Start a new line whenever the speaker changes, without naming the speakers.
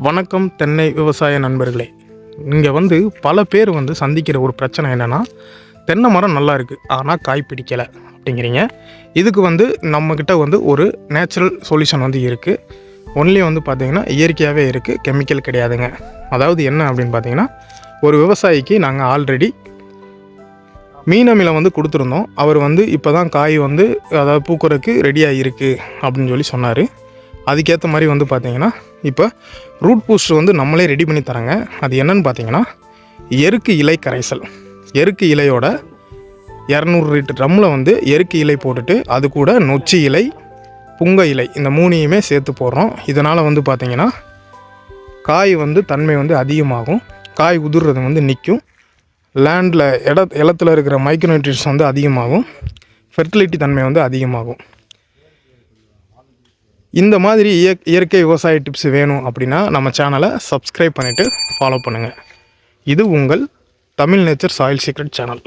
வணக்கம் தென்னை விவசாய நண்பர்களே. இங்கே வந்து பல பேர் வந்து சந்திக்கிற ஒரு பிரச்சனை என்னென்னா, தென்னை மரம் நல்லா இருக்குது ஆனால் காய் பிடிக்கலை அப்படிங்கிறீங்க. இதுக்கு வந்து நம்மக்கிட்ட வந்து ஒரு நேச்சுரல் சொல்யூஷன் வந்து இருக்குது. ஒன்லி வந்து பார்த்திங்கன்னா இயற்கையாகவே இருக்குது, கெமிக்கல் கிடையாதுங்க. அதாவது என்ன அப்படின்னு பார்த்தீங்கன்னா, ஒரு விவசாயிக்கு நாங்கள் ஆல்ரெடி மீனமில வந்து கொடுத்துருந்தோம். அவர் வந்து இப்போ தான் காய் வந்து அதாவது பூக்குறதுக்கு ரெடியாக இருக்குது அப்படின்னு சொல்லி சொன்னார். அதுக்கேற்ற மாதிரி வந்து பார்த்திங்கன்னா இப்போ ரூட் பூஸ்டர் வந்து நம்மளே ரெடி பண்ணி தராங்க. அது என்னன்னு பார்த்தீங்கன்னா, எருக்கு இலை கரைசல். எருக்கு இலையோட 200 லிட்டர் ட்ரம்மில் வந்து எருக்கு இலை போட்டுட்டு அது கூட நொச்சி இலை, புங்க இலை இந்த மூணையுமே சேர்த்து போடுறோம். இதனால் வந்து பார்த்திங்கன்னா காய் வந்து தன்மை வந்து அதிகமாகும், காய் உதிர்றது வந்து நிற்கும், லேண்டில் இடத்துல இருக்கிற மைக்ரோநியூட்ரியன்ஸ் வந்து அதிகமாகும், ஃபெர்டிலிட்டி தன்மை வந்து அதிகமாகும். இந்த மாதிரி இயற்கை விவசாய டிப்ஸ் வேணும் அப்படின்னா நம்ம சேனலை சப்ஸ்கிரைப் பண்ணிவிட்டு ஃபாலோ பண்ணுங்கள். இது உங்கள் Tamil nature soil secret channel.